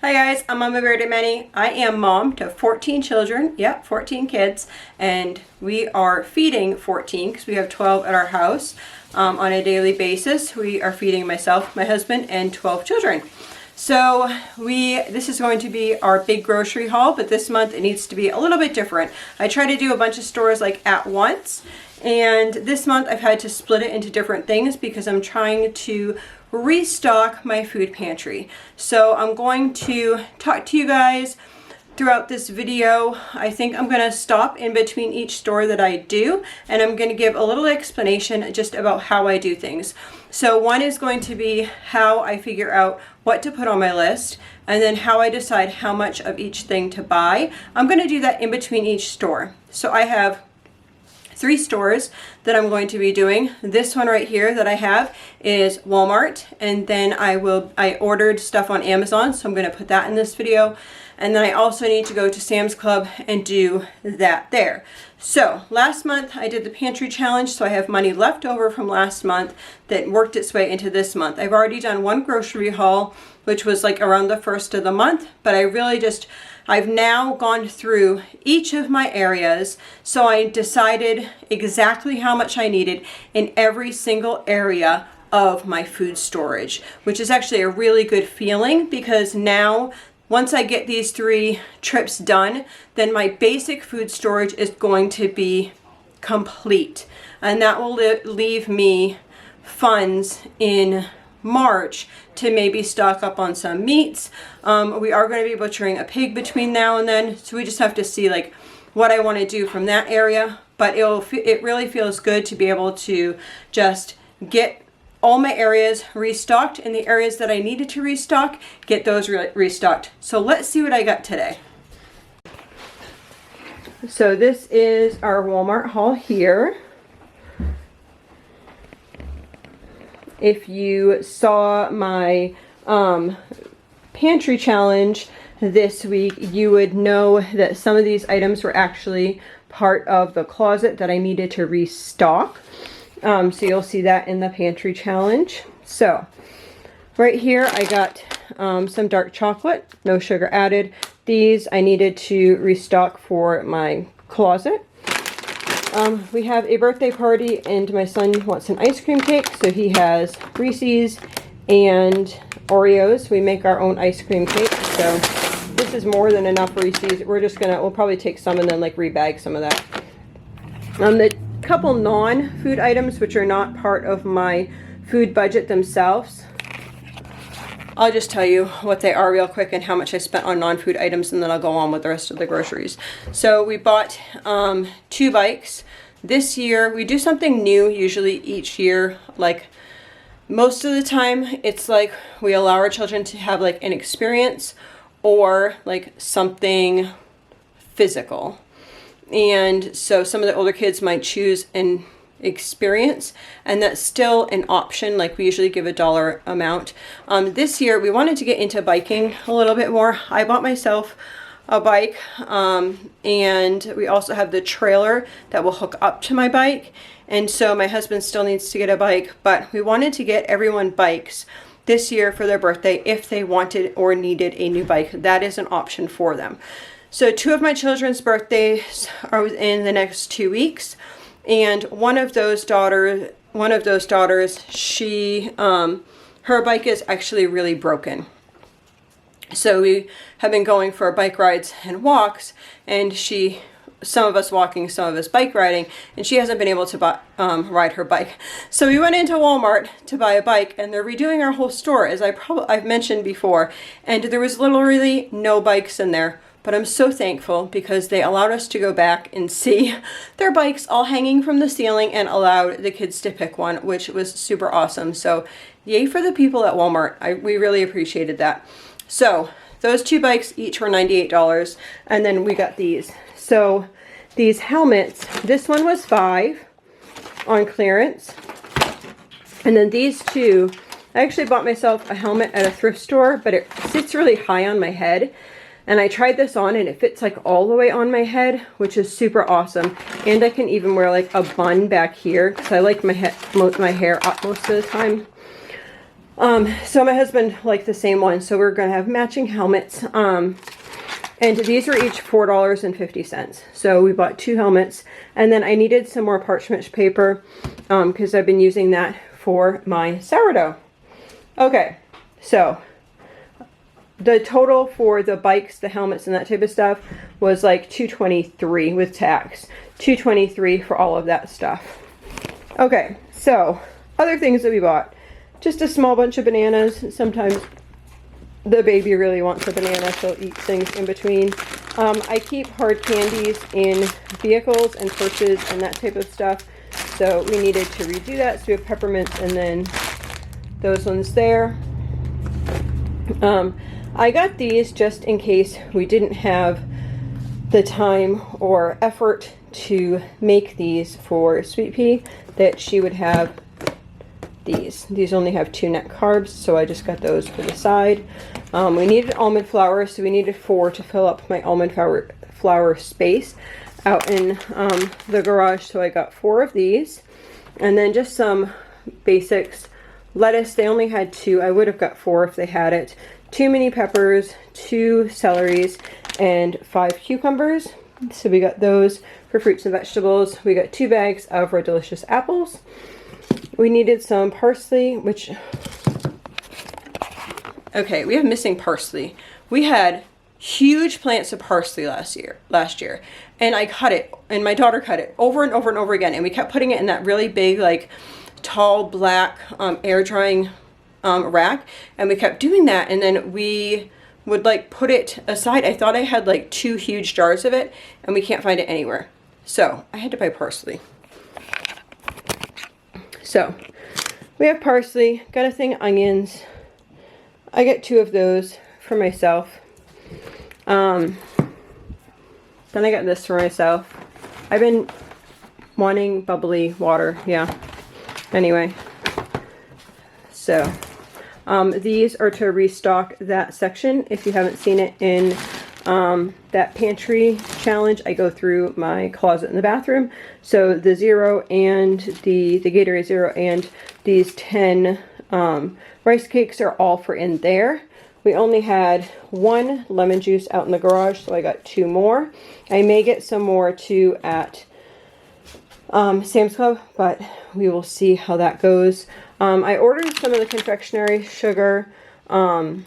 Hi guys, I'm Mama Bear to Many. I am mom to 14 children, yep, 14 kids, and we are feeding 14 because we have 12 at our house on a daily basis. We are feeding myself, my husband, and 12 children. So this is going to be our big grocery haul, but this month it needs to be a little bit different. I try to do a bunch of stores like at once, and this month I've had to split it into different things because I'm trying to restock my food pantry. So I'm going to talk to you guys throughout this video. I think I'm going to stop in between each store that I do, and I'm going to give a little explanation just about how I do things. So one is going to be how I figure out what to put on my list, and then how I decide how much of each thing to buy. I'm going to do that in between each store. So I have 3 stores that I'm going to be doing. This one right here that I have is Walmart, and then I ordered stuff on Amazon, so I'm going to put that in this video. And then I also need to go to Sam's Club and do that there. So last month I did the pantry challenge, so I have money left over from last month that worked its way into this month. I've already done one grocery haul, which was like around the first of the month, but I've now gone through each of my areas, so I decided exactly how much I needed in every single area of my food storage, which is actually a really good feeling because now once I get these 3 trips done, then my basic food storage is going to be complete, and that will leave me funds in March to maybe stock up on some meats. We are going to be butchering a pig between now and then, so we just have to see like what I want to do from that area. But it really feels good to be able to just get all my areas restocked, and the areas that I needed to restock, get those restocked. So let's see what I got today. So this is our Walmart haul here. If you saw my pantry challenge this week, you would know that some of these items were actually part of the closet that I needed to restock. So you'll see that in the pantry challenge. So right here I got some dark chocolate, no sugar added. These I needed to restock for my closet. We have a birthday party and my son wants an ice cream cake, so he has Reese's and Oreos. We make our own ice cream cake, so this is more than enough Reese's. We'll probably take some and then like rebag some of that. The couple non-food items which are not part of my food budget themselves, I'll just tell you what they are real quick and how much I spent on non-food items, and then I'll go on with the rest of the groceries. So we bought 2 bikes. This year, we do something new usually each year. Like most of the time, it's like we allow our children to have like an experience or like something physical. And so some of the older kids might choose an experience, and that's still an option. Like we usually give a dollar amount. This year we wanted to get into biking a little bit more. I bought myself a bike, and we also have the trailer that will hook up to my bike, and so my husband still needs to get a bike, but we wanted to get everyone bikes this year for their birthday if they wanted or needed a new bike. That is an option for them. So 2 of my children's birthdays are within the next 2 weeks. And one of those daughters, she, her bike is actually really broken. So we have been going for bike rides and walks, and some of us walking, some of us bike riding, and she hasn't been able to ride her bike. So we went into Walmart to buy a bike, and they're redoing our whole store, as I've mentioned before, and there was literally no bikes in there. But I'm so thankful because they allowed us to go back and see their bikes all hanging from the ceiling and allowed the kids to pick one, which was super awesome. So yay for the people at Walmart. We really appreciated that. So those 2 bikes each were $98, and then we got these. So these helmets, this one was $5 on clearance, and then these 2, I actually bought myself a helmet at a thrift store, but it sits really high on my head. And I tried this on and it fits like all the way on my head, which is super awesome. And I can even wear like a bun back here because I like my hair up most of the time. So my husband liked the same one, so we're gonna have matching helmets. And these were each $4.50. So we bought 2 helmets, and then I needed some more parchment paper because I've been using that for my sourdough. Okay, so the total for the bikes, the helmets, and that type of stuff was like $223 with tax. $223 for all of that stuff. Okay, so other things that we bought. Just a small bunch of bananas. Sometimes the baby really wants a banana, so eat things in between. I keep hard candies in vehicles and purses and that type of stuff. So we needed to redo that. So we have peppermints and then those ones there. I got these just in case we didn't have the time or effort to make these for Sweet Pea, that she would have these. These only have 2 net carbs, so I just got those for the side. We needed almond flour, so we needed 4 to fill up my almond flour space out in the garage, so I got 4 of these. And then just some basics. Lettuce, they only had 2. I would have got 4 if they had it. 2 mini peppers, 2 celeries, and 5 cucumbers. So we got those for fruits and vegetables. We got 2 bags of Red Delicious apples. We needed some parsley, which... Okay, we have missing parsley. We had huge plants of parsley last year, and I cut it, and my daughter cut it over and over and over again, and we kept putting it in that really big, like, tall black air drying rack, and we kept doing that, and then we would like put it aside. I thought I had like 2 huge jars of it, and we can't find it anywhere, so I had to buy parsley. So we have parsley, got a thing of onions. I get 2 of those for myself. Then I got this for myself. I've been wanting bubbly water, yeah. Anyway, so these are to restock that section. If you haven't seen it in that pantry challenge, I go through my closet in the bathroom. So the Zero and the Gatorade Zero and these 10 rice cakes are all for in there. We only had 1 lemon juice out in the garage, so I got 2 more. I may get some more too at Sam's Club, but we will see how that goes. I ordered some of the confectionery sugar on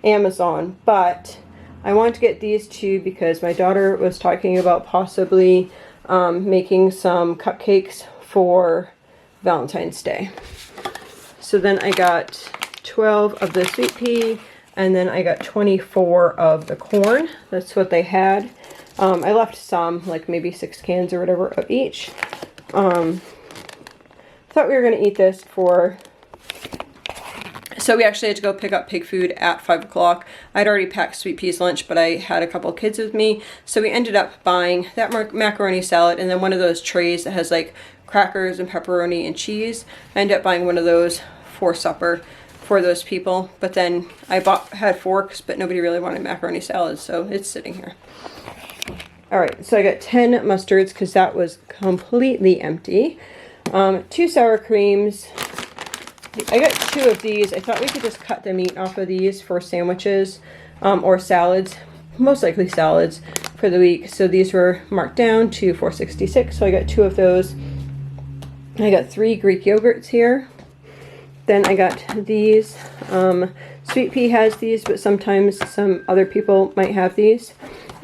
Amazon, but I want to get these 2 because my daughter was talking about possibly making some cupcakes for Valentine's Day. So then I got 12 of the Sweet Pea, and then I got 24 of the corn. That's what they had. I left some, like maybe 6 cans or whatever of each. Thought we were going to eat this for... So we actually had to go pick up pig food at 5 o'clock. I'd already packed Sweet Pea's lunch, but I had a couple kids with me. So we ended up buying that macaroni salad and then one of those trays that has like crackers and pepperoni and cheese. I ended up buying one of those for supper for those people. But then I had forks, but nobody really wanted macaroni salad, so it's sitting here. Alright, so I got 10 mustards because that was completely empty. 2 sour creams. I got 2 of these. I thought we could just cut the meat off of these for sandwiches or salads. Most likely salads for the week. So these were marked down to $4.66. So I got 2 of those. I got 3 Greek yogurts here. Then I got these. Sweet Pea has these, but sometimes some other people might have these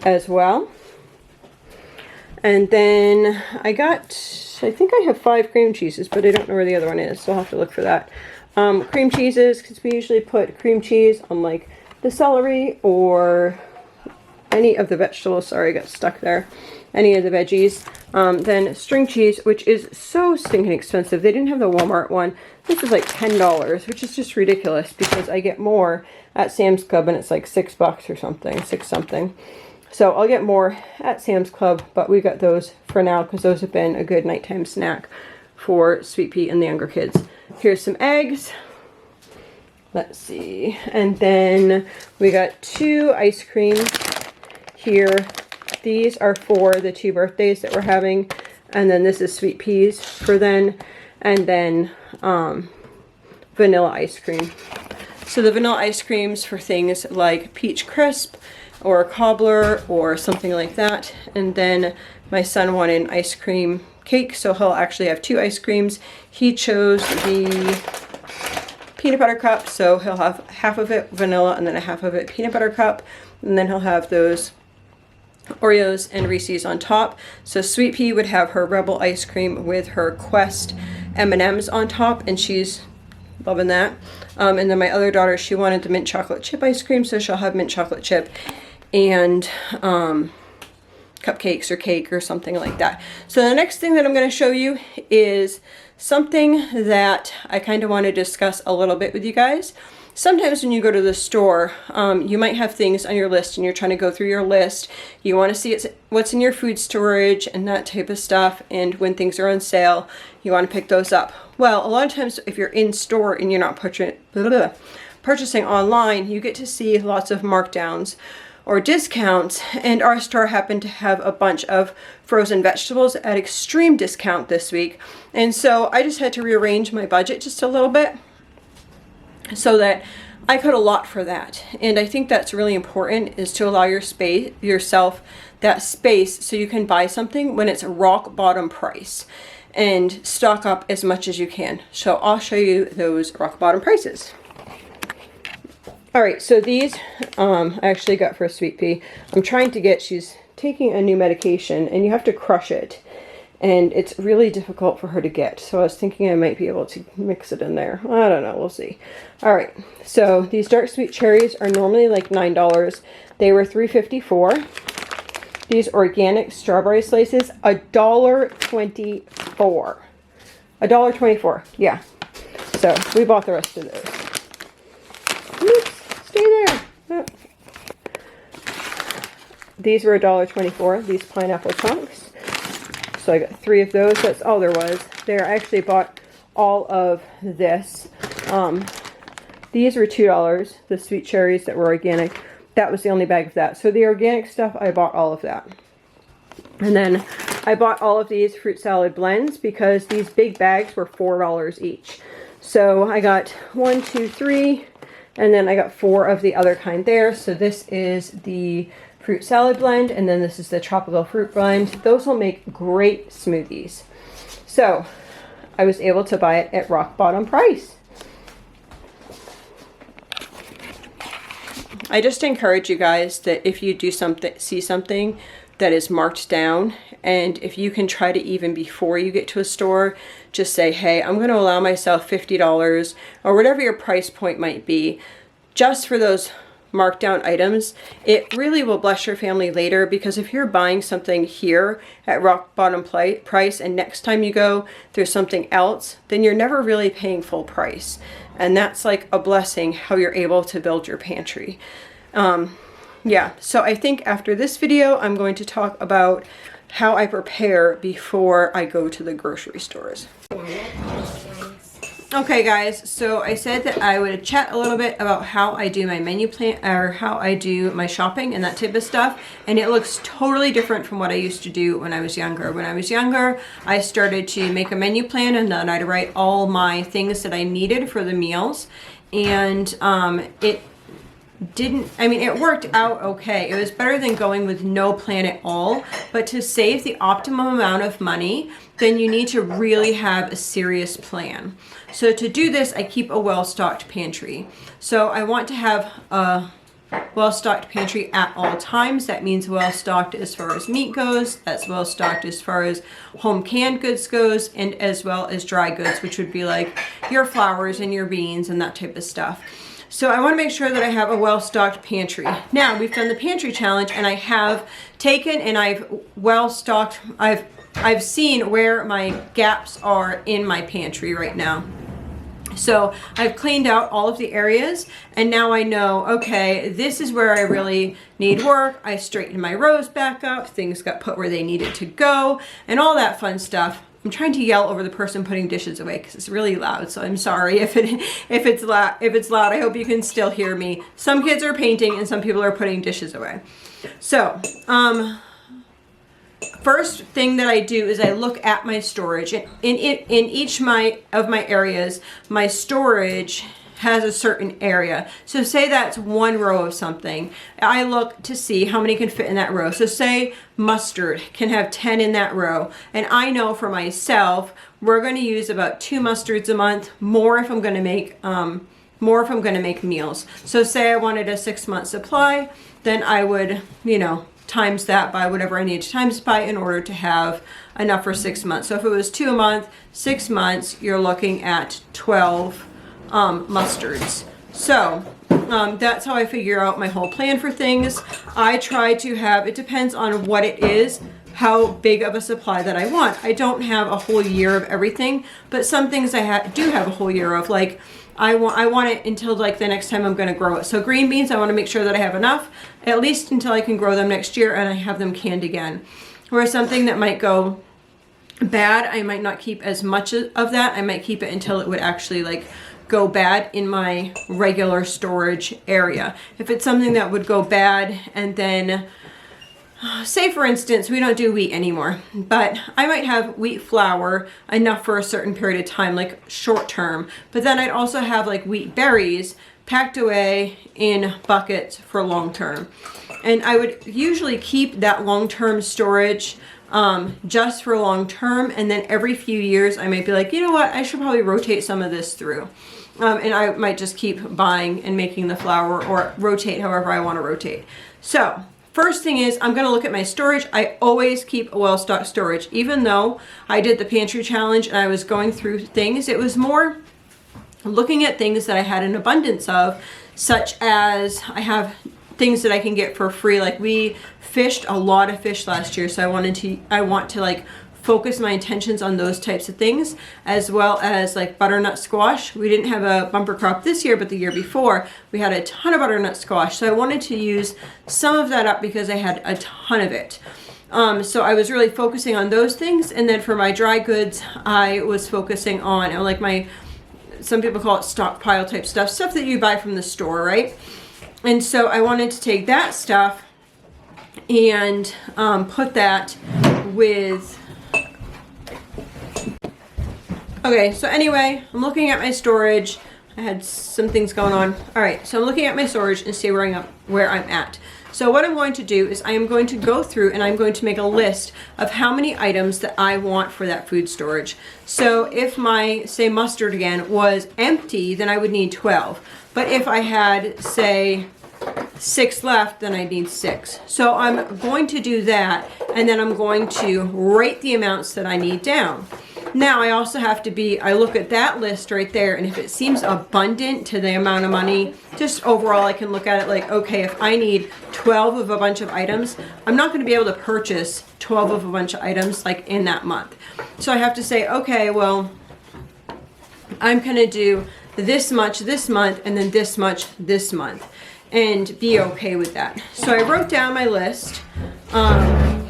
as well. And then I got, I think I have 5 cream cheeses, but I don't know where the other one is, so I'll have to look for that. Cream cheeses, because we usually put cream cheese on like the celery or any of the vegetables. Sorry, I got stuck there. Any of the veggies. Then string cheese, which is so stinking expensive. They didn't have the Walmart one. This is like $10, which is just ridiculous because I get more at Sam's Club and it's like $6 or something, 6 something. So I'll get more at Sam's Club, but we got those for now because those have been a good nighttime snack for Sweet Pea and the younger kids. Here's some eggs. Let's see. And then we got 2 ice creams here. These are for the 2 birthdays that we're having. And then this is Sweet Pea's for then. and then vanilla ice cream. So the vanilla ice creams for things like peach crisp or cobbler or something like that. And then my son wanted an ice cream cake, so he'll actually have 2 ice creams. He chose the peanut butter cup, so he'll have half of it vanilla and then a half of it peanut butter cup. And then he'll have those Oreos and Reese's on top. So Sweet Pea would have her Rebel ice cream with her Quest M&Ms on top, and she's loving that. And then my other daughter, she wanted the mint chocolate chip ice cream, so she'll have mint chocolate chip and cupcakes or cake or something like that. So the next thing that I'm going to show you is something that I kind of want to discuss a little bit with you guys. Sometimes when you go to the store, you might have things on your list and you're trying to go through your list. You want to see what's in your food storage and that type of stuff. And when things are on sale, you want to pick those up. Well, a lot of times if you're in store and you're not purchasing online, you get to see lots of markdowns or discounts. And our store happened to have a bunch of frozen vegetables at extreme discount this week. And so I just had to rearrange my budget just a little bit, so that I could allot for that. And I think that's really important, is to allow yourself that space so you can buy something when it's rock bottom price and stock up as much as you can. So I'll show you those rock bottom prices. All right, so these I actually got for Sweet Pea. I'm trying to get, she's taking a new medication and you have to crush it. And it's really difficult for her to get. So I was thinking I might be able to mix it in there. I don't know, we'll see. All right, so these dark sweet cherries are normally like $9. They were $3.54. These organic strawberry slices, $1.24. $1.24, yeah. So we bought the rest of those. Oops, stay there. Oh. These were $1.24, these pineapple chunks. So I got 3 of those. That's all there was. There, I actually bought all of this. These were $2. The sweet cherries that were organic. That was the only bag of that. So the organic stuff, I bought all of that. And then I bought all of these fruit salad blends because these big bags were $4 each. So I got 1, 2, 3, and then I got 4 of the other kind there. So this is the fruit salad blend, and then this is the tropical fruit blend. Those will make great smoothies. So I was able to buy it at rock bottom price. I just encourage you guys that if you do see something that is marked down, and if you can try to, even before you get to a store, just say, hey, I'm going to allow myself $50 or whatever your price point might be, just for those markdown items. It really will bless your family later, because if you're buying something here at rock bottom price and next time you go there's something else, then you're never really paying full price. And that's like a blessing, how you're able to build your pantry. Yeah, so I think after this video I'm going to talk about how I prepare before I go to the grocery stores. Okay guys, so I said that I would chat a little bit about how I do my menu plan, or how I do my shopping and that type of stuff, and it looks totally different from what I used to do when I was younger. When I was younger, I started to make a menu plan, and then I'd write all my things that I needed for the meals, and it worked out okay. It was better than going with no plan at all, but to save the optimum amount of money, then you need to really have a serious plan. So to do this, I keep a well-stocked pantry. So I want to have a well-stocked pantry at all times. That means well-stocked as far as meat goes, that's well-stocked as far as home canned goods goes, and as well as dry goods, which would be like your flours and your beans and that type of stuff. So I want to make sure that I have a well-stocked pantry. Now, we've done the pantry challenge, and I have taken and I've well-stocked, I've seen where my gaps are in my pantry right now. So I've cleaned out all of the areas, and now I know, okay, this is where I really need work. I straightened my rows back up, things got put where they needed to go, and all that fun stuff. I'm trying to yell over the person putting dishes away because it's really loud, so I'm sorry if it's loud. I hope you can still hear me. Some kids are painting and some people are putting dishes away. So, first thing that I do is I look at my storage. In each of my areas, my storage has a certain area. So say that's one row of something. I look to see how many can fit in that row. So say mustard can have 10 in that row. And I know for myself, we're going to use about 2 mustards a month, more if I'm going to make meals. So say I wanted a 6-month supply, then I would, times that by whatever I need to times by in order to have enough for 6 months. So if it was 2 a month, 6 months, you're looking at 12 mustards. So that's how I figure out my whole plan for things. I try to have, it depends on what it is, how big of a supply that I want. I don't have a whole year of everything, but some things I do have a whole year of. Like I want it until like the next time I'm going to grow it. So green beans, I want to make sure that I have enough, at least until I can grow them next year and I have them canned again. Whereas something that might go bad, I might not keep as much of that. I might keep it until it would actually like go bad in my regular storage area. If it's something that would go bad and then, say for instance, we don't do wheat anymore, but I might have wheat flour enough for a certain period of time, like short term, but then I'd also have like wheat berries packed away in buckets for long term. And I would usually keep that long-term storage just for long term, and then every few years I might be like, you know what, I should probably rotate some of this through. And I might just keep buying and making the flour or rotate however I want to rotate. So first thing is I'm going to look at my storage. I always keep a well-stocked storage. Even though I did the pantry challenge and I was going through things, it was more looking at things that I had an abundance of, such as I have things that I can get for free. Like we fished a lot of fish last year, so I want to like focus my intentions on those types of things, as well as like butternut squash. We didn't have a bumper crop this year, but the year before we had a ton of butternut squash. So I wanted to use some of that up because I had a ton of it. So I was really focusing on those things. And then for my dry goods, I was focusing on like some people call it stockpile type stuff that you buy from the store, right? And so I wanted to take that stuff and put that with. Okay, so anyway, I'm looking at my storage. I had some things going on. All right, so I'm looking at my storage and see where I'm at. So what I'm going to do is I am going to go through and I'm going to make a list of how many items that I want for that food storage. So if my, say, mustard again was empty, then I would need 12. But if I had, say, 6 left, then I need 6. So I'm going to do that, and then I'm going to write the amounts that I need down. Now I also have to I look at that list right there, and if it seems abundant to the amount of money, just overall I can look at it like, okay, if I need 12 of a bunch of items, I'm not going to be able to purchase 12 of a bunch of items like in that month. So I have to say, okay, well, I'm going to do this much this month and then this much this month, and be okay with that. So I wrote down my list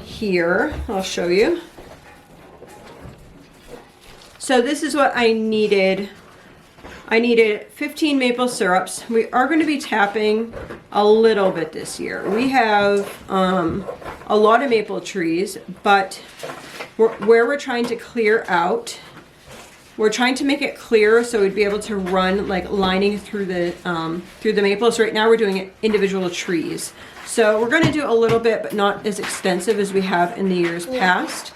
here. I'll show you. So this is what I needed. I needed 15 maple syrups. We are going to be tapping a little bit this year. We have a lot of maple trees, but where we're trying to clear out, we're trying to make it clearer so we'd be able to run like lining through the maples. Right now we're doing individual trees. So we're going to do a little bit, but not as extensive as we have in the years past.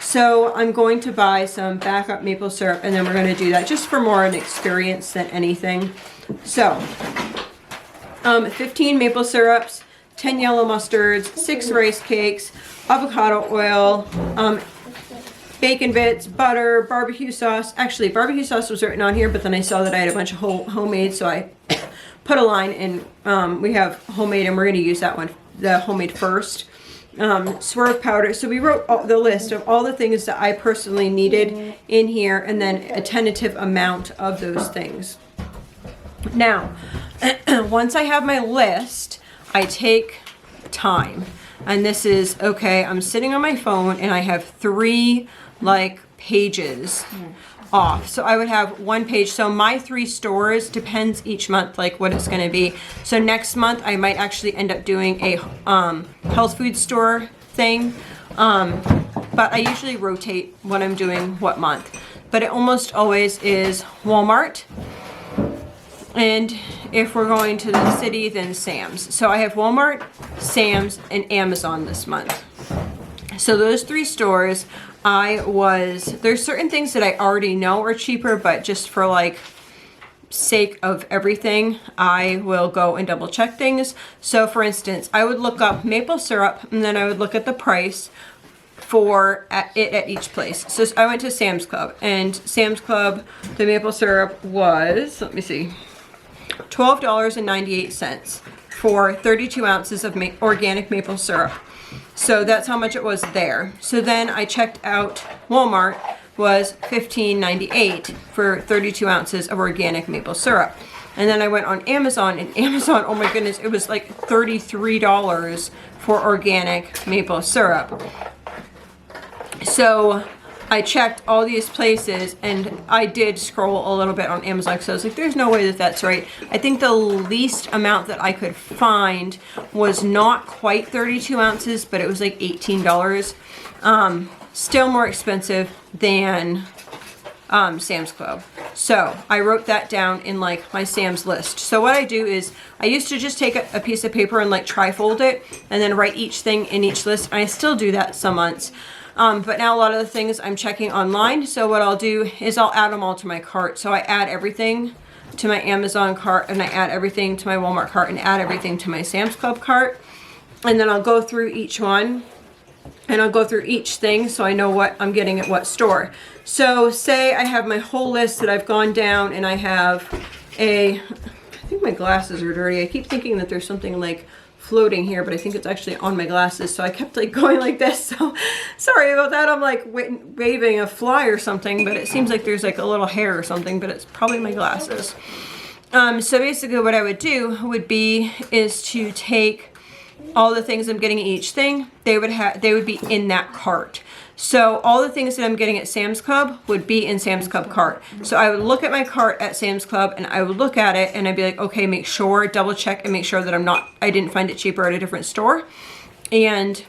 So I'm going to buy some backup maple syrup, and then we're going to do that just for more an experience than anything. So 15 maple syrups, 10 yellow mustards, 6 rice cakes, avocado oil, bacon bits, butter, barbecue sauce. Actually, barbecue sauce was written on here, but then I saw that I had a bunch of homemade, so I put a line in. We have homemade, and we're going to use that one, the homemade first. Swerve powder. So we wrote the list of all the things that I personally needed in here, and then a tentative amount of those things. Now, once I have my list, I take time. And this is, okay, I'm sitting on my phone and I have 3 like pages off. So I would have 1 page. So my 3 stores depends each month like what it's going to be. So next month I might actually end up doing a health food store thing. But I usually rotate when I'm doing what month. But it almost always is Walmart. And if we're going to the city, then Sam's. So I have Walmart, Sam's, and Amazon this month. So those 3 stores, there's certain things that I already know are cheaper, but just for like sake of everything, I will go and double check things. So for instance, I would look up maple syrup, and then I would look at the price for it at each place. So I went to Sam's Club, and Sam's Club, the maple syrup was, let me see, $12.98 for 32 ounces of organic maple syrup. So that's how much it was there. So then I checked out Walmart, was $15.98 for 32 ounces of organic maple syrup. And then I went on Amazon, and Amazon, oh my goodness, it was like $33 for organic maple syrup. So I checked all these places, and I did scroll a little bit on Amazon because I was like, there's no way that that's right. I think the least amount that I could find was not quite 32 ounces, but it was like $18. Still more expensive than Sam's Club. So I wrote that down in like my Sam's list. So what I do is I used to just take a piece of paper and like tri-fold it and then write each thing in each list. And I still do that some months. But now a lot of the things I'm checking online. So what I'll do is I'll add them all to my cart. So I add everything to my Amazon cart, and I add everything to my Walmart cart, and add everything to my Sam's Club cart. And then I'll go through each one, and I'll go through each thing so I know what I'm getting at what store. So say I have my whole list that I've gone down, and I have I think my glasses are dirty. I keep thinking that there's something like floating here, but I think it's actually on my glasses. So I kept like going like this. So sorry about that. I'm like waving a fly or something, but it seems like there's like a little hair or something, but it's probably my glasses. So basically what I would do is to take all the things I'm getting at each thing, they would be in that cart. So all the things that I'm getting at Sam's Club would be in Sam's Club cart. So I would look at my cart at Sam's Club, and I would look at it, and I'd be like, okay, make sure, double check and make sure that I didn't find it cheaper at a different store. And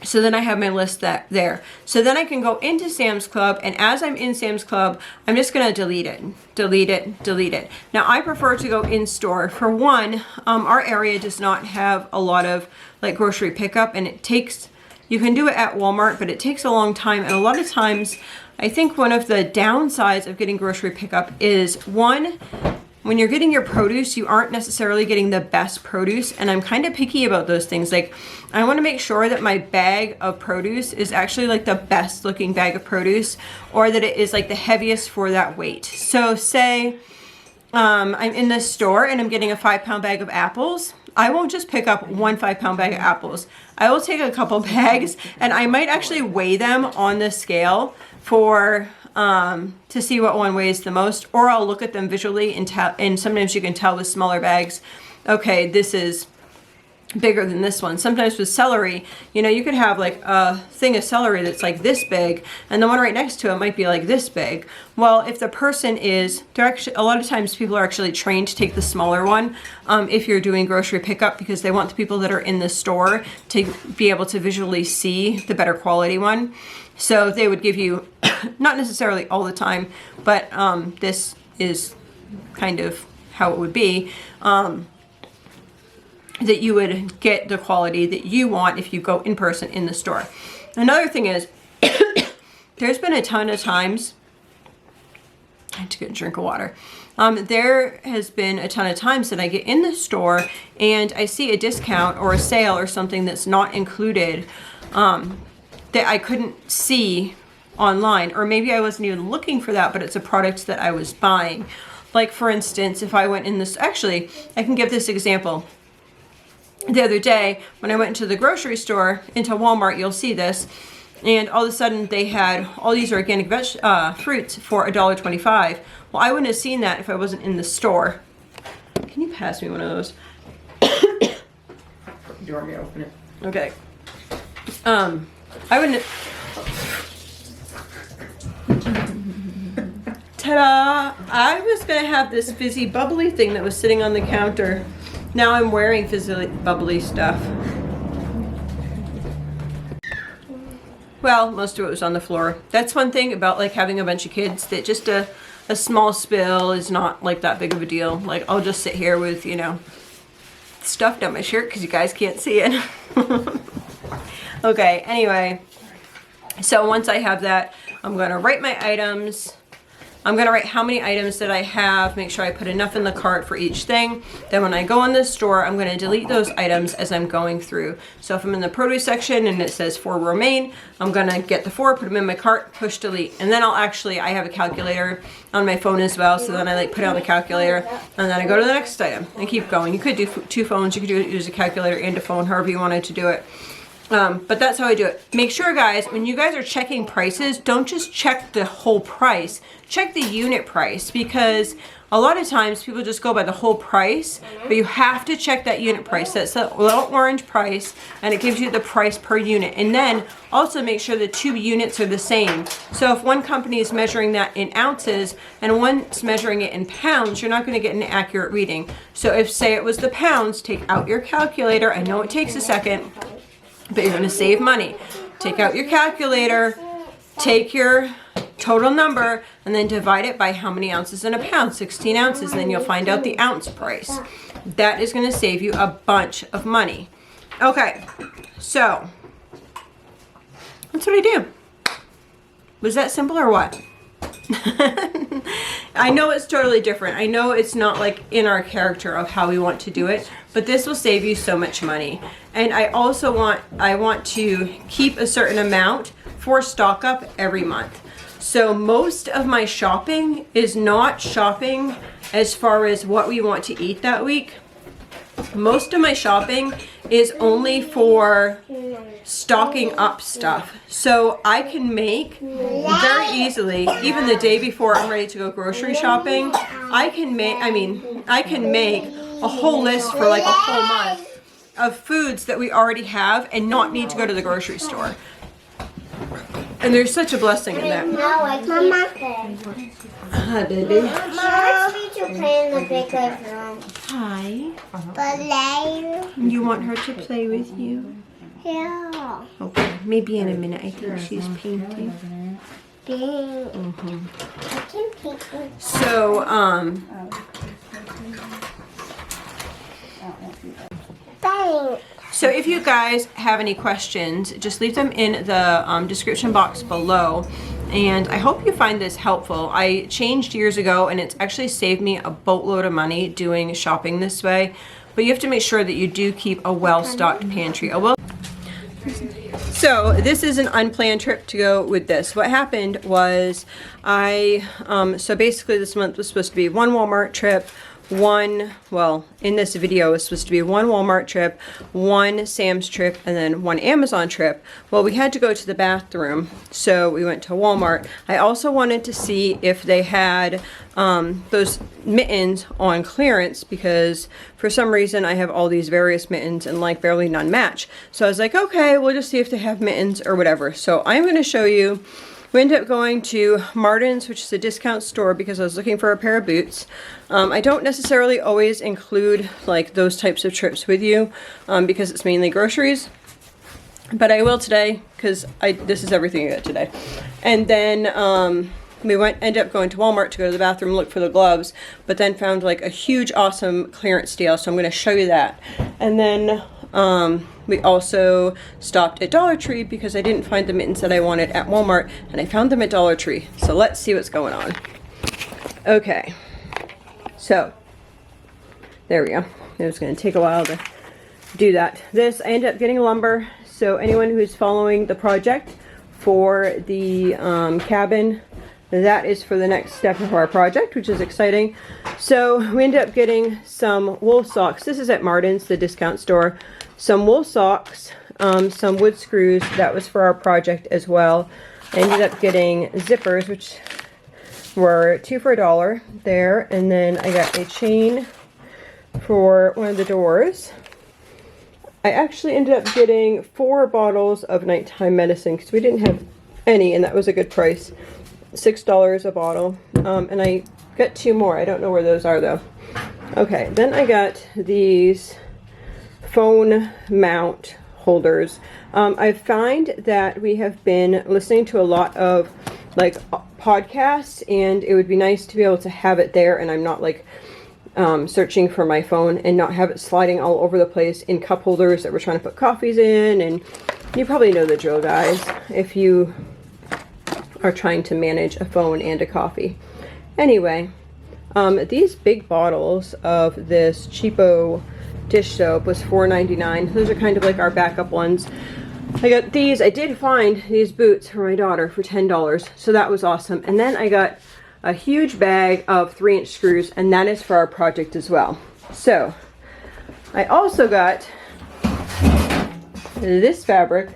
so then I have my list there. So then I can go into Sam's Club, and as I'm in Sam's Club, I'm just gonna delete it. Now I prefer to go in store. For one, our area does not have a lot of like grocery pickup, and you can do it at Walmart, but it takes a long time. And a lot of times, I think one of the downsides of getting grocery pickup is, one, when you're getting your produce, you aren't necessarily getting the best produce. And I'm kind of picky about those things. Like, I want to make sure that my bag of produce is actually like the best looking bag of produce, or that it is like the heaviest for that weight. So say I'm in this store and I'm getting a 5-pound bag of apples. I won't just pick up one 5-pound bag of apples. I will take a couple bags, and I might actually weigh them on the scale to see what one weighs the most, or I'll look at them visually and sometimes you can tell with smaller bags, okay, this is bigger than this one. Sometimes with celery, you could have like a thing of celery that's like this big, and the one right next to it might be like this big. Well, if the person a lot of times people are actually trained to take the smaller one if you're doing grocery pickup, because they want the people that are in the store to be able to visually see the better quality one. So they would give you, not necessarily all the time, but this is kind of how it would be. That you would get the quality that you want if you go in person in the store. Another thing is, there's been a ton of times, I had to get a drink of water. There has been a ton of times that I get in the store and I see a discount or a sale or something that's not included, that I couldn't see online, or maybe I wasn't even looking for that, but it's a product that I was buying. Like for instance, if I went in this, actually, I can give this example. The other day, when I went into the grocery store, into Walmart, you'll see this, and all of a sudden they had all these organic fruits for $1.25. Well, I wouldn't have seen that if I wasn't in the store. Can you pass me one of those? Do you want me to open it? Okay. I wouldn't. Ta-da! I was gonna have this fizzy bubbly thing that was sitting on the counter. Now I'm wearing fizzy bubbly stuff. well, most of it was on the floor. That's one thing about like having a bunch of kids, that just a small spill is not like that big of a deal. Like I'll just sit here with, you know, stuff down my shirt because you guys can't see it. Okay, anyway, so once I have that, I'm going to write my items. I'm going to write how many items that I have, make sure I put enough in the cart for each thing. Then when I go in the store, I'm going to delete those items as I'm going through. So if I'm in the produce section and it says 4 remain, I'm going to get the 4, put them in my cart, push delete. And then I have a calculator on my phone as well. So then I like put it on the calculator and then I go to the next item and keep going. You could do 2 phones. You could use a calculator and a phone, however you wanted to do it. But that's how I do it. Make sure, guys, when you guys are checking prices, don't just check the whole price. Check the unit price, because a lot of times people just go by the whole price, but you have to check that unit price. That's a little orange price, and it gives you the price per unit. And then also make sure the 2 units are the same. So if one company is measuring that in ounces and one's measuring it in pounds, you're not going to get an accurate reading. So if, say it was the pounds, take out your calculator. I know it takes a second, but you're going to save money. Take out your calculator, take your total number, and then divide it by how many ounces in a pound, 16 ounces, and then you'll find out the ounce price. That is going to save you a bunch of money. Okay, so that's what I do. Was that simple or what? I know it's totally different. I know it's not like in our character of how we want to do it, but this will save you so much money. And I also want to keep a certain amount for stock up every month. So most of my shopping is not shopping as far as what we want to eat that week. Most of my shopping is only for stocking up stuff. So I can make very easily, even the day before I'm ready to go grocery shopping, I can make a whole list for like a whole month of foods that we already have and not need to go to the grocery store. And there's such a blessing in that. No, I can't. Hi, baby. Mom wants me to play in the bigger room. Hi. Play? You want her to play with you? Yeah. Okay, maybe in a minute. I think she's painting. Pink. I can paint with. So, Thanks. So if you guys have any questions, just leave them in the description box below. And I hope you find this helpful. I changed years ago and it's actually saved me a boatload of money doing shopping this way. But you have to make sure that you do keep a well-stocked pantry. So this is an unplanned trip to go with this. What happened was so basically this month was supposed to be 1 Walmart trip, in this video it's supposed to be 1 Walmart trip, 1 Sam's trip, and then 1 Amazon trip. Well, we had to go to the bathroom, so we went to Walmart. I also wanted to see if they had those mittens on clearance, because for some reason I have all these various mittens and like barely none match. So I was like, okay, we'll just see if they have mittens or whatever. So I'm going to show you. We ended up going to Martin's, which is a discount store, because I was looking for a pair of boots. I don't necessarily always include like those types of trips with you because it's mainly groceries, but I will today because this is everything I got today. And then we ended up going to Walmart to go to the bathroom, look for the gloves, but then found like a huge awesome clearance deal, so I'm going to show you that. And then we also stopped at Dollar Tree because I didn't find the mittens that I wanted at Walmart, and I found them at Dollar Tree. So let's see what's going on. Okay, so there we go. It was going to take a while to do that. I ended up getting lumber. So anyone who's following the project for the cabin, that is for the next step of our project, which is exciting. So we ended up getting some wool socks. This is at Martin's, the discount store. Some wool socks, some wood screws. That was for our project as well. I ended up getting zippers, which were 2 for $1 there. And then I got a chain for one of the doors. I actually ended up getting 4 bottles of nighttime medicine because we didn't have any, and that was a good price. $6 a bottle. And I got 2 more. I don't know where those are though. Okay, then I got these phone mount holders. I find that we have been listening to a lot of like podcasts, and it would be nice to be able to have it there, and I'm not like searching for my phone and not have it sliding all over the place in cup holders that we're trying to put coffees in. And you probably know the drill, guys, if you are trying to manage a phone and a coffee. Anyway, these big bottles of this cheapo dish soap was $4.99. Those are kind of like our backup ones. I got these. I did find these boots for my daughter for $10, so that was awesome. And then I got a huge bag of 3-inch screws, and that is for our project as well. So I also got this fabric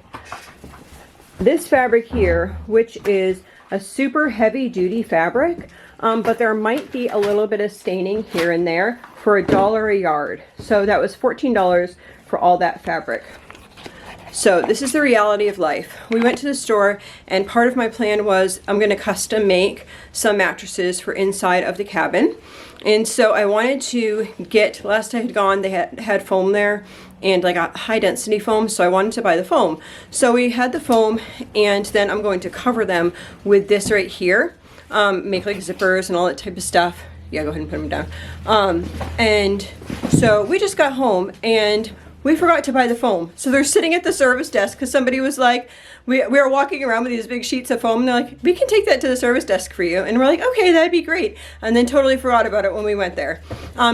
here, which is a super heavy duty fabric, but there might be a little bit of staining here and there, for $1 a yard. So that was $14 for all that fabric. So this is the reality of life. We went to the store, and part of my plan was I'm going to custom make some mattresses for inside of the cabin. And so I wanted to get, last I had gone, they had foam there, and I got high density foam, so I wanted to buy the foam. So we had the foam, and then I'm going to cover them with this right here. Make like zippers and all that type of stuff. Yeah, go ahead and put them down. And so we just got home, and we forgot to buy the foam. So they're sitting at the service desk because somebody was like, we were walking around with these big sheets of foam, and they're like, we can take that to the service desk for you. And we're like, okay, that'd be great. And then totally forgot about it when we went there.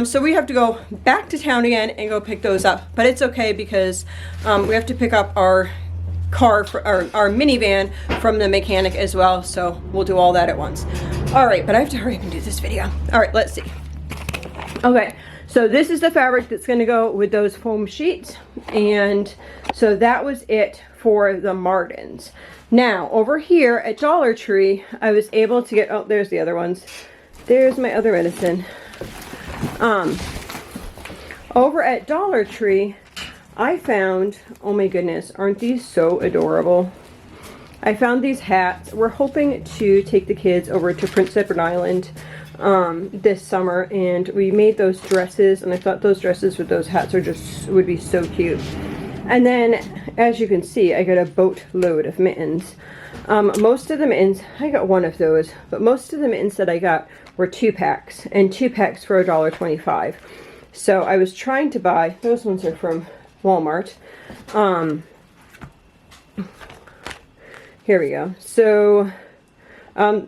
So we have to go back to town again and go pick those up. But it's okay because we have to pick up our car, our minivan from the mechanic as well. So we'll do all that at once. All right, but I have to hurry up and do this video. All right, let's see. Okay. So this is the fabric that's going to go with those foam sheets, and so that was it for the Martins. Now over here at Dollar Tree, I was able to get, oh, there's the other ones. There's my other medicine. Over at Dollar Tree, I found, oh my goodness, aren't these so adorable? I found these hats. We're hoping to take the kids over to Prince Edward Island this summer, and we made those dresses, and I thought those dresses with those hats would be so cute. And then, as you can see, I got a boatload of mittens. Most of the mittens, I got one of those, but most of the mittens that I got were 2-packs, and 2-packs for $1.25. So I was trying to buy, those ones are from Walmart. Here we go. So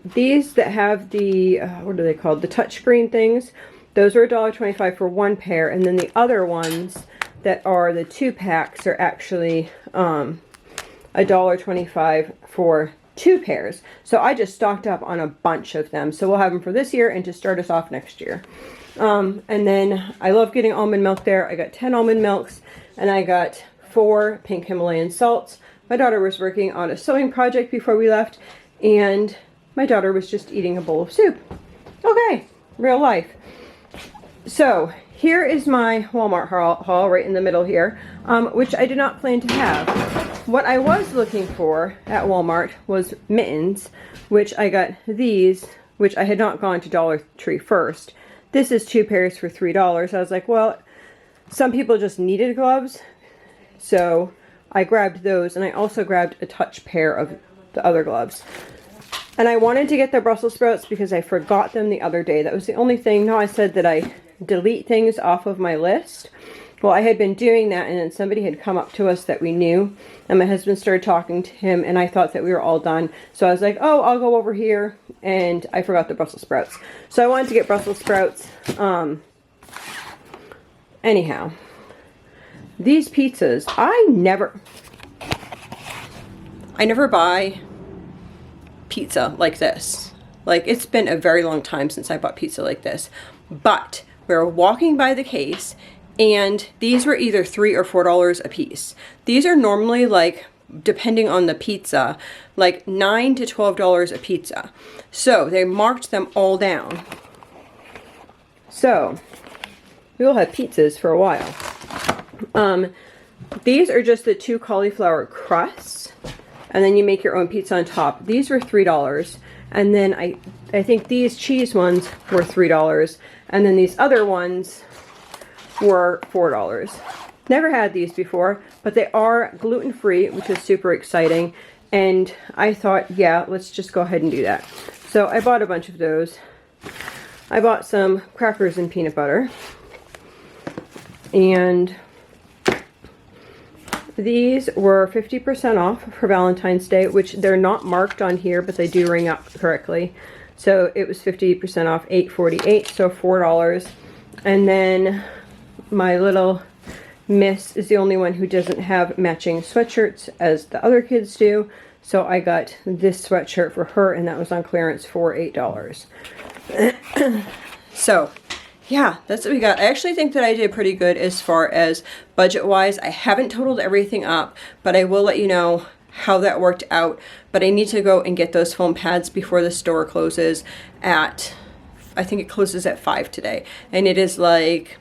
these that have the, what are they called? The touchscreen things. Those are $1.25 for 1 pair. And then the other ones that are the 2-packs are actually $1.25 for 2 pairs. So I just stocked up on a bunch of them. So we'll have them for this year and to start us off next year. And then I love getting almond milk there. I got 10 almond milks, and I got 4 pink Himalayan salts. My daughter was working on a sewing project before we left, and my daughter was just eating a bowl of soup. Okay, real life. So here is my Walmart haul right in the middle here, which I did not plan to have. What I was looking for at Walmart was mittens, which I got these, which I had not gone to Dollar Tree first. This is 2 pairs for $3. I was like, well, some people just needed gloves, so I grabbed those, and I also grabbed a touch pair of the other gloves. And I wanted to get the Brussels sprouts because I forgot them the other day. That was the only thing. No, I said that I delete things off of my list. Well, I had been doing that, and then somebody had come up to us that we knew, and my husband started talking to him, and I thought that we were all done. So I was like, oh, I'll go over here, and I forgot the Brussels sprouts. So I wanted to get Brussels sprouts. Anyhow, these pizzas, I never buy pizza like this. Like, it's been a very long time since I bought pizza like this. But we were walking by the case, and these were either $3 or $4 a piece. These are normally, like, depending on the pizza, like $9 to $12 a pizza. So they marked them all down. So we will have pizzas for a while. These are just the 2 cauliflower crusts, and then you make your own pizza on top. These were $3, and then I think these cheese ones were $3, and then these other ones were $4. Never had these before, but they are gluten-free, which is super exciting. And I thought, yeah, let's just go ahead and do that. So I bought a bunch of those. I bought some crackers and peanut butter. And these were 50% off for Valentine's Day, which they're not marked on here, but they do ring up correctly. So it was 50% off, $8.48, so $4. And then my little Miss is the only one who doesn't have matching sweatshirts as the other kids do. So I got this sweatshirt for her, and that was on clearance for $8. So yeah, that's what we got. I actually think that I did pretty good as far as budget-wise. I haven't totaled everything up, but I will let you know how that worked out. But I need to go and get those foam pads before the store closes at, I think it closes at 5 today. And it is like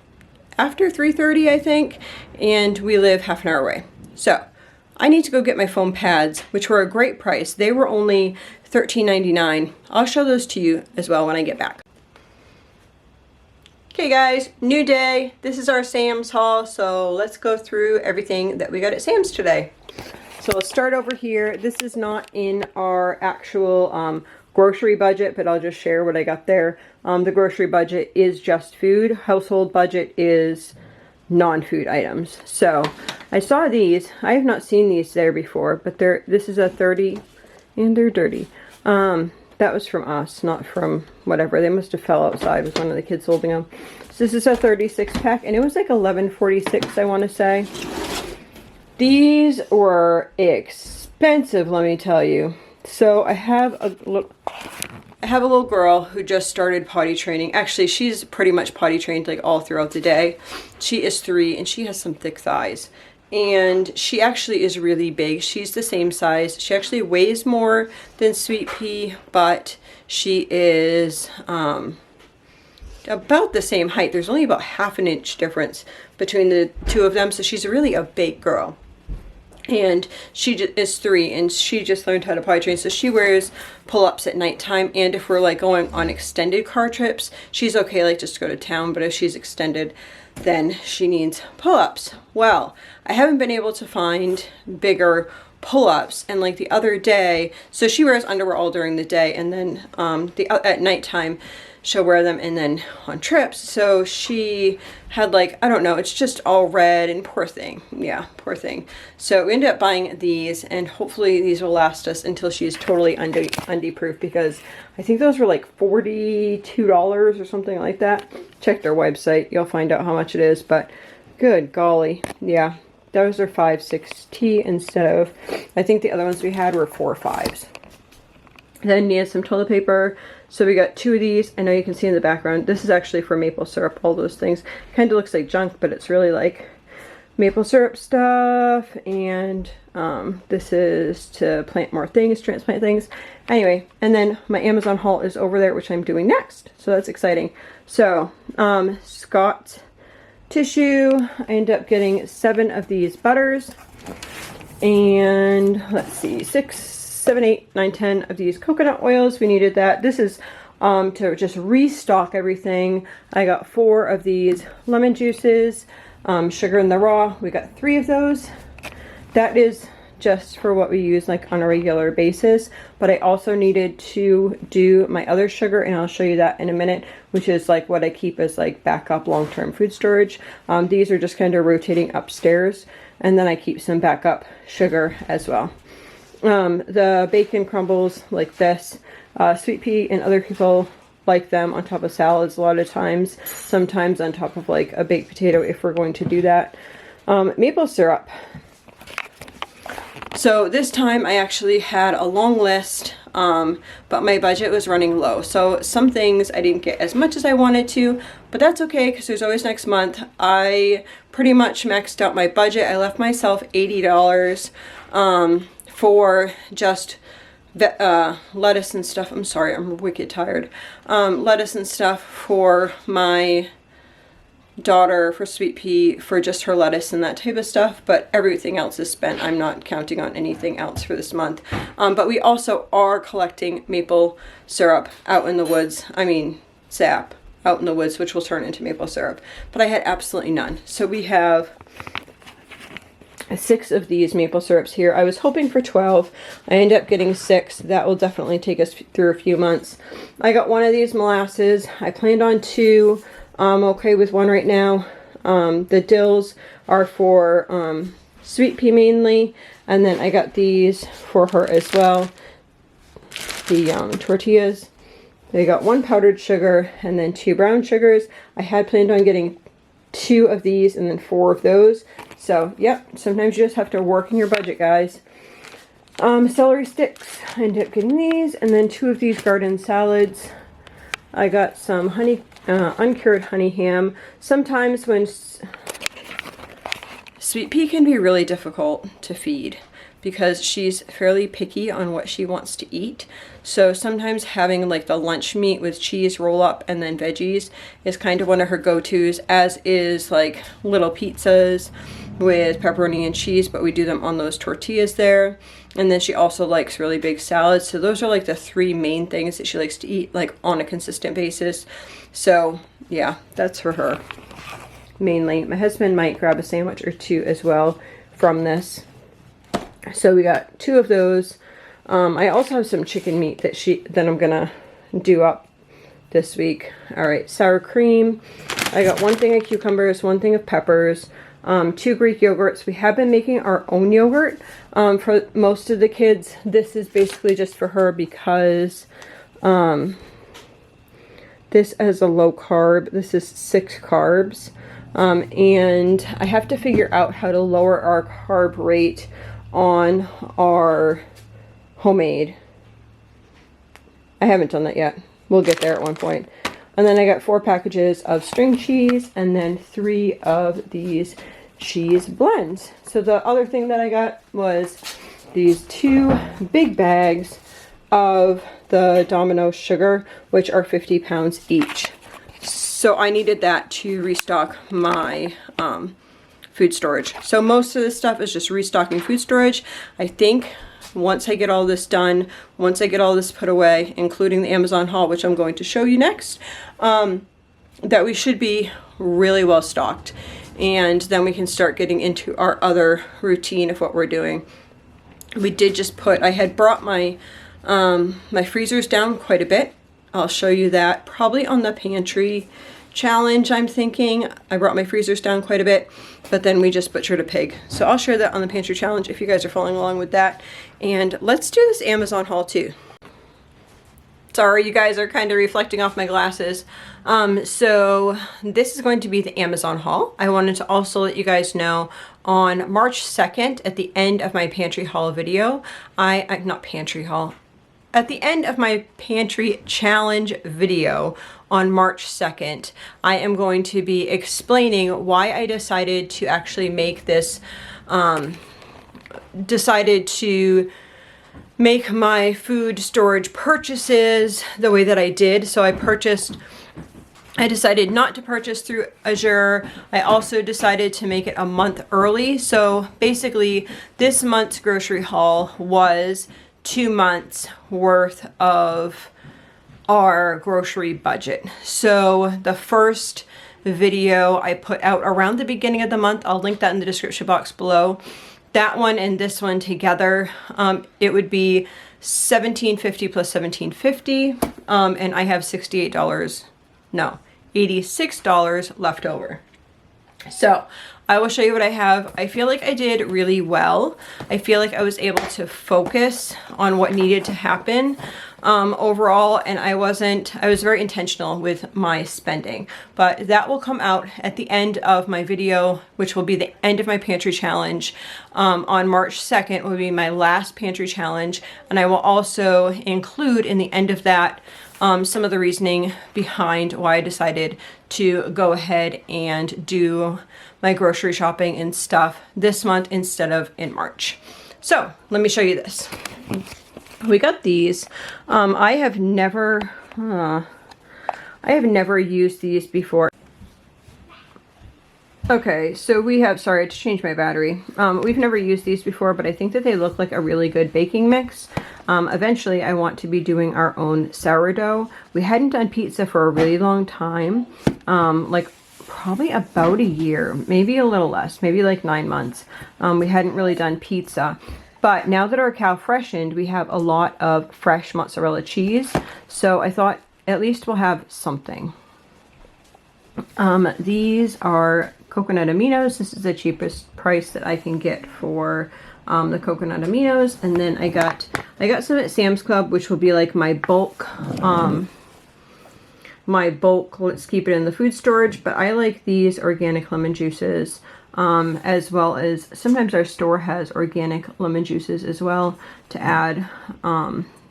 after 3:30, I think, and we live half an hour away. So I need to go get my foam pads, which were a great price. They were only $13.99. I'll show those to you as well when I get back. Okay guys, new day. This is our Sam's haul, so let's go through everything that we got at Sam's today. So let's start over here. This is not in our actual grocery budget, but I'll just share what I got there. The grocery budget is just food. Household budget is non-food items. So I saw these. I have not seen these there before, but this is a 30, and they're dirty. That was from us, not from whatever. They must have fell outside with one of the kids holding them. So this is a 36 pack, and it was like $11.46, I want to say. These were expensive, let me tell you. So I have a little girl who just started potty training. Actually, she's pretty much potty trained like all throughout the day. She is 3, and she has some thick thighs. And she actually is really big. She's the same size. She actually weighs more than Sweet Pea, but she is about the same height. There's only about half an inch difference between the two of them, so she's really a big girl. And she is 3, and she just learned how to potty train, so she wears pull-ups at nighttime. And if we're like going on extended car trips, she's okay like just to go to town, but if she's extended, then she needs pull-ups. Well, I haven't been able to find bigger pull-ups, and like the other day, so she wears underwear all during the day, and then at nighttime she'll wear them, and then on trips. So she had like, I don't know, it's just all red, and poor thing. Yeah, poor thing. So we ended up buying these, and hopefully these will last us until she's totally undie proof, because I think those were like $42 or something like that. Check their website, you'll find out how much it is, but good golly. Yeah, those are 5/6T instead of, I think the other ones we had were 4/5s. Then needed some toilet paper. So we got 2 of these. I know you can see in the background. This is actually for maple syrup, all those things. Kind of looks like junk, but it's really like maple syrup stuff. And this is to plant more things, transplant things. Anyway, and then my Amazon haul is over there, which I'm doing next. So that's exciting. So Scott tissue. I ended up getting 7 of these butters. And let's see, 6, 7, 8, 9, 10 of these coconut oils. We needed that. This is to just restock everything. I got 4 of these lemon juices, sugar in the raw. We got 3 of those. That is just for what we use like on a regular basis, but I also needed to do my other sugar, and I'll show you that in a minute, which is like what I keep as like backup long-term food storage. These are just kind of rotating upstairs, and then I keep some backup sugar as well. The bacon crumbles like this. Sweet Pea and other people like them on top of salads a lot of times, sometimes on top of like a baked potato if we're going to do that. Maple syrup. So this time I actually had a long list, but my budget was running low. So some things I didn't get as much as I wanted to, but that's okay because there's always next month. I pretty much maxed out my budget. I left myself $80 for just lettuce and stuff. I'm sorry, I'm wicked tired. Lettuce and stuff for my daughter, for Sweet Pea, for just her lettuce and that type of stuff, but everything else is spent. I'm not counting on anything else for this month. But we also are collecting maple syrup out in the woods. I mean, sap out in the woods, which will turn into maple syrup. But I had absolutely none. So we have 6 of these maple syrups here. I was hoping for 12. I ended up getting 6. That will definitely take us through a few months. I got 1 of these molasses. I planned on 2. I'm okay with 1 right now. The dills are for sweet pea mainly, and then I got these for her as well. The tortillas. They got 1 powdered sugar and then 2 brown sugars. I had planned on getting 2 of these and then 4 of those. So, yep, sometimes you just have to work in your budget, guys. Celery sticks. I ended up getting these, and then 2 of these garden salads. I got some honey, uncured honey ham. Sometimes when Sweet Pea can be really difficult to feed because she's fairly picky on what she wants to eat. So sometimes having like the lunch meat with cheese roll up and then veggies is kind of one of her go-tos, as is like little pizzas with pepperoni and cheese, but we do them on those tortillas there. And then she also likes really big salads. So those are like the 3 main things that she likes to eat like on a consistent basis. So yeah, that's for her mainly. My husband might grab a sandwich or 2 as well from this. So we got 2 of those. I also have some chicken meat that I'm gonna do up this week. All right, sour cream. I got 1 thing of cucumbers, 1 thing of peppers, 2 Greek yogurts. We have been making our own yogurt for most of the kids. This is basically just for her because this is a low carb. This is 6 carbs. And I have to figure out how to lower our carb rate on our homemade. I haven't done that yet. We'll get there at one point. And then I got 4 packages of string cheese and then 3 of these cheese blends. So the other thing that I got was these 2 big bags of the Domino sugar, which are 50 pounds each. So I needed that to restock my food storage. So most of this stuff is just restocking food storage. I think once I get all this done, once I get all this put away, including the Amazon haul, which I'm going to show you next, that we should be really well stocked. And then we can start getting into our other routine of what we're doing. We did just put, I had brought my my freezers down quite a bit. I'll show you that probably on the pantry challenge. I'm thinking I brought my freezers down quite a bit, but then we just butchered a pig. So I'll share that on the pantry challenge if you guys are following along with that. And let's do this Amazon haul too. Sorry, you guys are kind of reflecting off my glasses. So this is going to be the Amazon haul. I wanted to also let you guys know on March 2nd, at the end of my pantry haul video, not pantry haul, at the end of my pantry challenge video on March 2nd, I am going to be explaining why I decided to actually make this, decided to make my food storage purchases the way that I did. So I decided not to purchase through Azure. I also decided to make it a month early. So basically this month's grocery haul was 2 months worth of our grocery budget. So the first video I put out around the beginning of the month, I'll link that in the description box below. That one and this one together, it would be $17.50 plus $17.50, and I have $86 left over. So I will show you what I have. I feel like I did really well. I feel like I was able to focus on what needed to happen overall, and I was very intentional with my spending. But that will come out at the end of my video, which will be the end of my pantry challenge. On March 2nd will be my last pantry challenge, and I will also include in the end of that some of the reasoning behind why I decided to go ahead and do my grocery shopping and stuff this month instead of in March. So let me show you this. We got these. I have never used these before. Okay, so we have, sorry, I had to change my battery. We've never used these before, but I think that they look like a really good baking mix. Eventually, I want to be doing our own sourdough. We hadn't done pizza for a really long time, like probably about a year, maybe a little less, maybe like 9 months. We hadn't really done pizza. But now that our cow freshened, we have a lot of fresh mozzarella cheese. So I thought at least we'll have something. These are coconut aminos. This is the cheapest price that I can get for the coconut aminos. And then I got some at Sam's Club, which will be like my bulk, let's keep it in the food storage. But I like these organic lemon juices, as well as sometimes our store has organic lemon juices as well to add,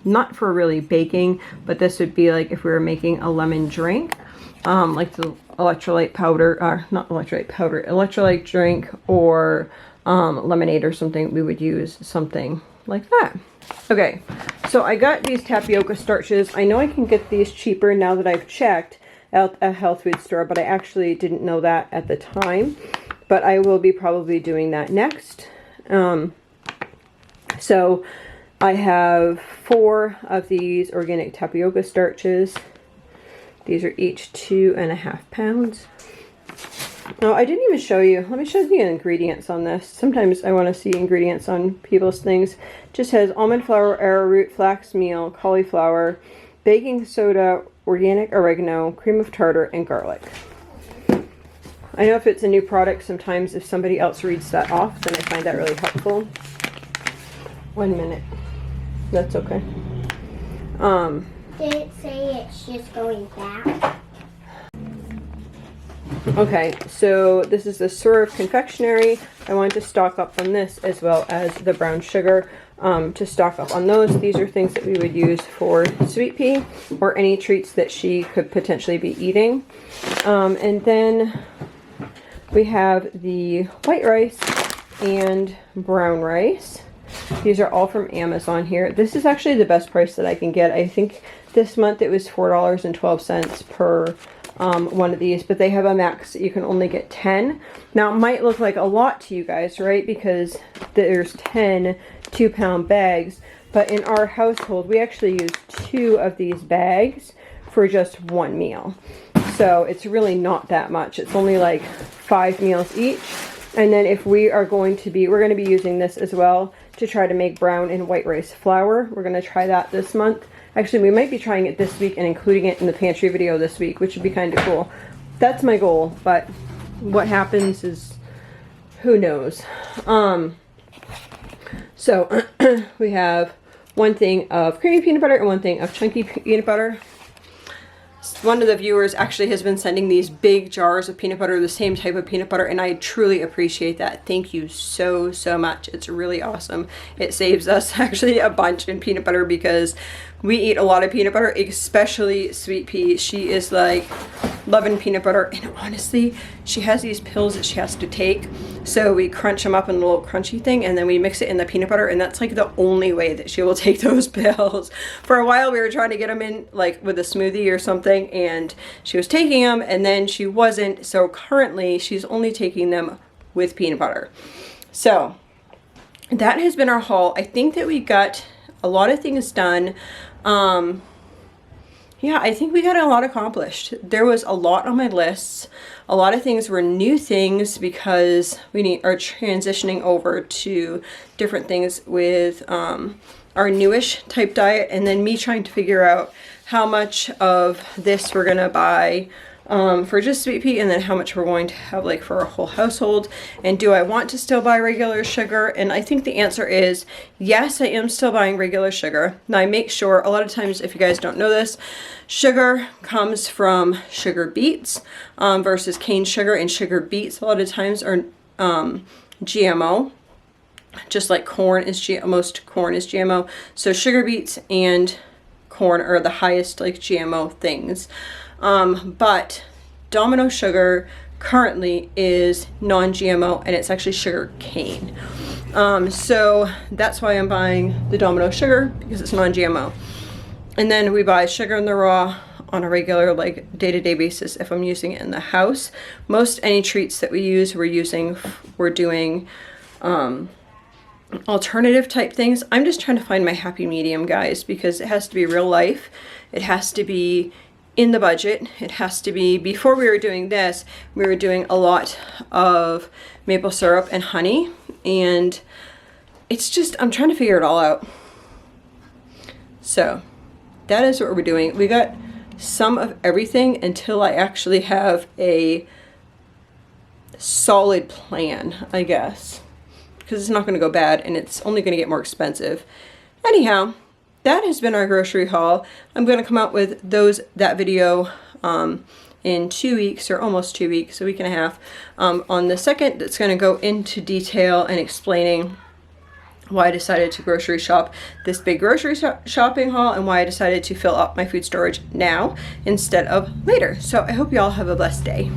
not for really baking, but this would be like if we were making a lemon drink, like the electrolyte powder, or not electrolyte powder, electrolyte drink, or lemonade or something, we would use something like that. Okay, so I got these tapioca starches. I know I can get these cheaper now that I've checked at a health food store, but I actually didn't know that at the time. But I will be probably doing that next. So I have 4 of these organic tapioca starches. These are each 2.5 pounds. Oh, I didn't even show you. Let me show you the ingredients on this. Sometimes I want to see ingredients on people's things. It just has almond flour, arrowroot, flax meal, cauliflower, baking soda, organic oregano, cream of tartar, and garlic. I know if it's a new product, sometimes if somebody else reads that off, then I find that really helpful. 1 minute. That's okay. Did it say it's just going back? Okay, so this is the Swerve Confectionery. I wanted to stock up on this as well as the brown sugar to stock up on those. These are things that we would use for Sweet Pea or any treats that she could potentially be eating. And then we have the white rice and brown rice. These are all from Amazon here. This is actually the best price that I can get. I think this month it was $4.12 per one of these, but they have a max that you can only get 10. Now it might look like a lot to you guys, right? Because there's 10 2-pound bags, but in our household we actually use 2 of these bags for just 1 meal. So it's really not that much. It's only like 5 meals each. And then if we are going to be, we're going to be using this as well to try to make brown and white rice flour. We're going to try that this month. Actually, we might be trying it this week and including it in the pantry video this week, which would be kind of cool. That's my goal, but what happens is, who knows. So we have 1 thing of creamy peanut butter and 1 thing of chunky peanut butter. One of the viewers actually has been sending these big jars of peanut butter, the same type of peanut butter, and I truly appreciate that. Thank you so, so much. It's really awesome. It saves us actually a bunch in peanut butter because we eat a lot of peanut butter, especially Sweet Pea. She is like loving peanut butter, and honestly, she has these pills that she has to take. So we crunch them up in a little crunchy thing, and then we mix it in the peanut butter, and that's like the only way that she will take those pills. For a while, we were trying to get them in like with a smoothie or something, and she was taking them, and then she wasn't. So currently, she's only taking them with peanut butter. So that has been our haul. I think that we got a lot of things done. Yeah, I think we got a lot accomplished. There was a lot on my list. A lot of things were new things because we are transitioning over to different things with our newish type diet, and then me trying to figure out how much of this we're gonna buy for just Sweet Pea, and then how much we're going to have like for our whole household. And do I want to still buy regular sugar? And I think the answer is yes, I am still buying regular sugar. Now I make sure, a lot of times, if you guys don't know this, sugar comes from sugar beets versus cane sugar, and sugar beets a lot of times are GMO. Just like corn is most corn is GMO. So sugar beets and corn are the highest like GMO things. But Domino sugar currently is non-GMO, and it's actually sugar cane. So that's why I'm buying the Domino sugar, because it's non-GMO. And then we buy sugar in the raw on a regular like day-to-day basis if I'm using it in the house. Most any treats that we use, we're doing alternative type things. I'm just trying to find my happy medium, guys, because it has to be real life. It has to be in the budget. It has to be, before we were doing this, we were doing a lot of maple syrup and honey, and it's just, I'm trying to figure it all out. So that is what we're doing. We got some of everything until I actually have a solid plan, I guess, because it's not going to go bad and it's only going to get more expensive. Anyhow, that has been our grocery haul. I'm going to come out with that video in 2 weeks, or almost 2 weeks, a week and a half. On the 2nd, it's going to go into detail and explaining why I decided to grocery shop this big grocery shopping haul, and why I decided to fill up my food storage now instead of later. So I hope you all have a blessed day.